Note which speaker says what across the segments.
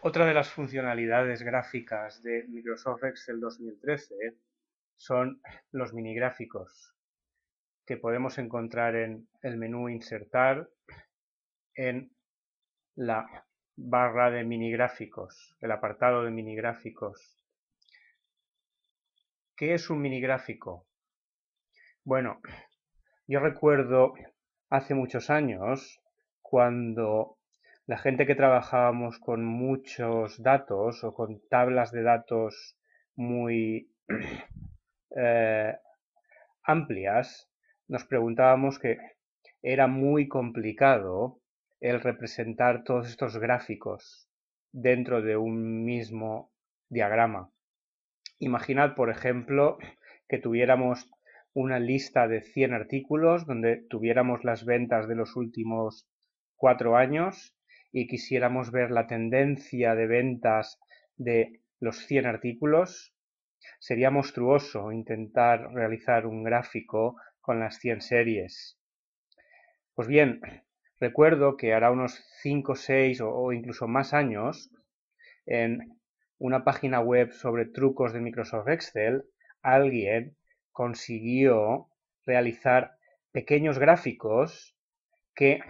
Speaker 1: Otra de las funcionalidades gráficas de Microsoft Excel 2013 son los minigráficos, que podemos encontrar en el menú Insertar, en la barra de minigráficos, el apartado de minigráficos. ¿Qué es un minigráfico? Bueno, yo recuerdo hace muchos años cuando la gente que trabajábamos con muchos datos o con tablas de datos muy eh, amplias, nos preguntábamos que era muy complicado el representar todos estos gráficos dentro de un mismo diagrama. Imaginad, por ejemplo, que tuviéramos una lista de 100 artículos donde tuviéramos las ventas de los últimos 4 años y quisiéramos ver la tendencia de ventas de los 100 artículos. Sería monstruoso intentar realizar un gráfico con las 100 series. Pues bien, recuerdo que hará unos 5, 6 o incluso más años, en una página web sobre trucos de Microsoft Excel, alguien consiguió realizar pequeños gráficos que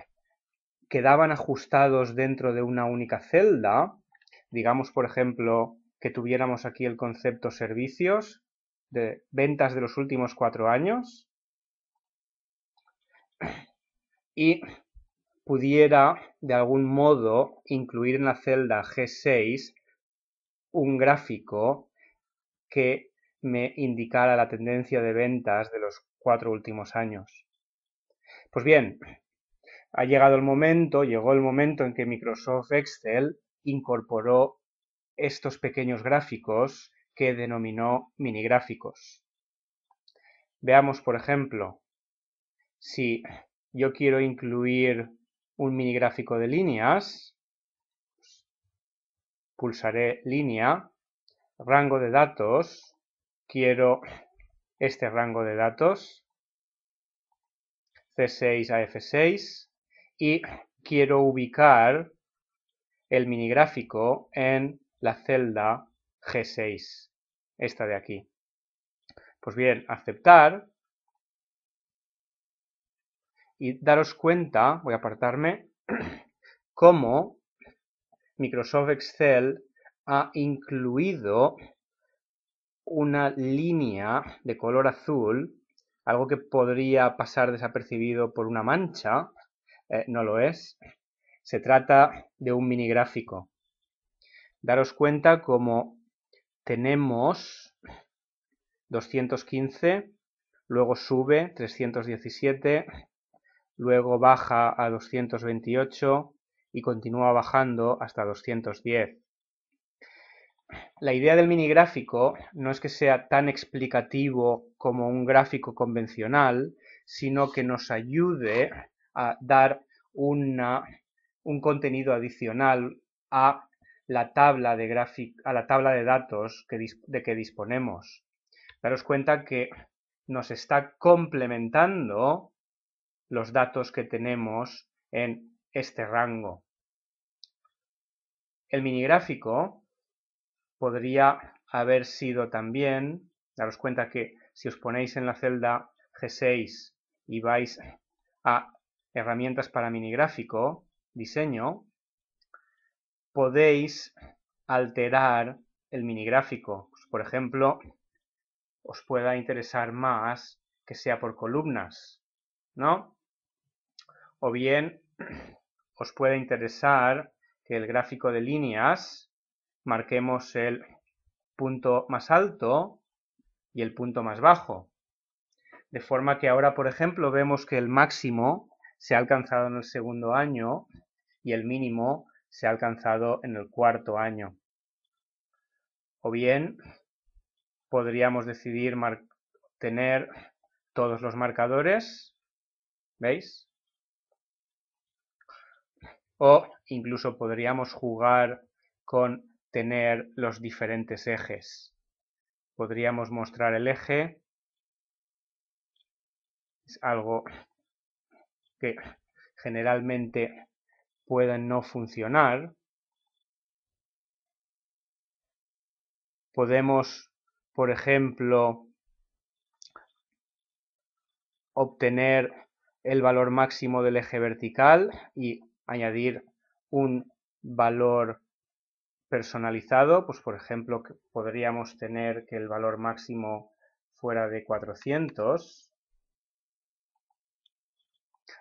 Speaker 1: quedaban ajustados dentro de una única celda. Digamos, por ejemplo, que tuviéramos aquí el concepto servicios de ventas de los últimos 4 años y pudiera de algún modo incluir en la celda G6 un gráfico que me indicara la tendencia de ventas de los 4 últimos años. Pues bien, llegó el momento en que Microsoft Excel incorporó estos pequeños gráficos que denominó minigráficos. Veamos, por ejemplo, si yo quiero incluir un minigráfico de líneas, pulsaré línea, rango de datos, quiero este rango de datos, C6 a F6, y quiero ubicar el minigráfico en la celda G6, esta de aquí. Pues bien, aceptar y daros cuenta, voy a apartarme, cómo Microsoft Excel ha incluido una línea de color azul, algo que podría pasar desapercibido por una mancha, no lo es. Se trata de un minigráfico. Daros cuenta como tenemos 215, luego sube 317, luego baja a 228 y continúa bajando hasta 210. La idea del minigráfico no es que sea tan explicativo como un gráfico convencional, sino que nos ayude a dar un contenido adicional a la tabla de datos de que disponemos. Daros cuenta que nos está complementando los datos que tenemos en este rango. El minigráfico podría haber sido también, daros cuenta que si os ponéis en la celda G6 y vais a herramientas para minigráfico, diseño, podéis alterar el minigráfico. Pues, por ejemplo, os pueda interesar más que sea por columnas, ¿no? O bien os puede interesar que el gráfico de líneas marquemos el punto más alto y el punto más bajo. De forma que ahora, por ejemplo, vemos que el máximo se ha alcanzado en el segundo año y el mínimo se ha alcanzado en el cuarto año. O bien podríamos decidir tener todos los marcadores, ¿veis? O incluso podríamos jugar con tener los diferentes ejes. Podríamos mostrar el eje, es algo que generalmente puede no funcionar, Podemos, por ejemplo, obtener el valor máximo del eje vertical y añadir un valor personalizado, pues por ejemplo podríamos tener que el valor máximo fuera de 400.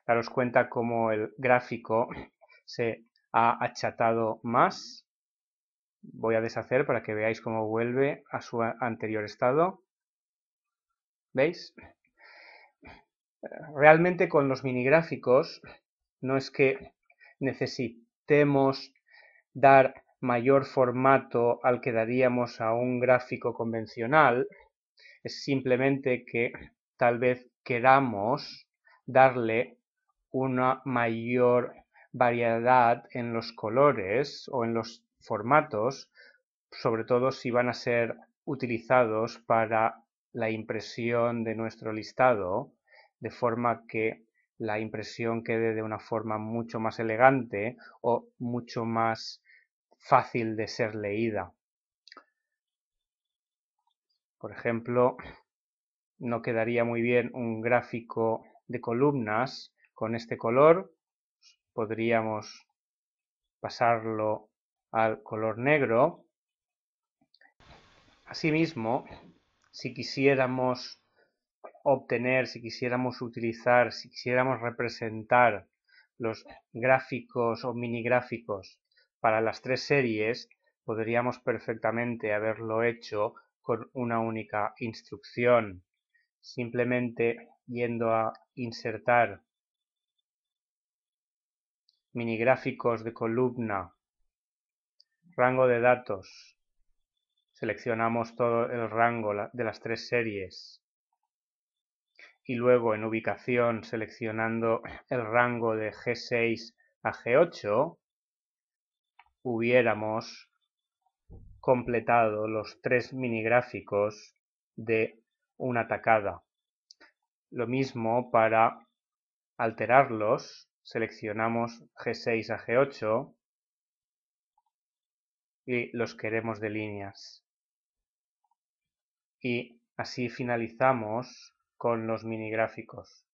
Speaker 1: Daros cuenta cómo el gráfico se ha achatado más. Voy a deshacer para que veáis cómo vuelve a su anterior estado. ¿Veis? Realmente con los minigráficos no es que necesitemos dar mayor formato al que daríamos a un gráfico convencional, es simplemente que tal vez queramos darle una mayor variedad en los colores o en los formatos, sobre todo si van a ser utilizados para la impresión de nuestro listado, de forma que la impresión quede de una forma mucho más elegante o mucho más fácil de ser leída. Por ejemplo, no quedaría muy bien un gráfico de columnas con este color. Podríamos pasarlo al color negro. Asimismo, si quisiéramos obtener, si quisiéramos utilizar, si quisiéramos representar los gráficos o minigráficos para las tres series, podríamos perfectamente haberlo hecho con una única instrucción, simplemente yendo a insertar minigráficos de columna, rango de datos, seleccionamos todo el rango de las tres series y luego en ubicación seleccionando el rango de G6 a G8, hubiéramos completado los tres minigráficos de una tacada. Lo mismo para alterarlos, seleccionamos G6 a G8 y los queremos de líneas. Y así finalizamos con los minigráficos.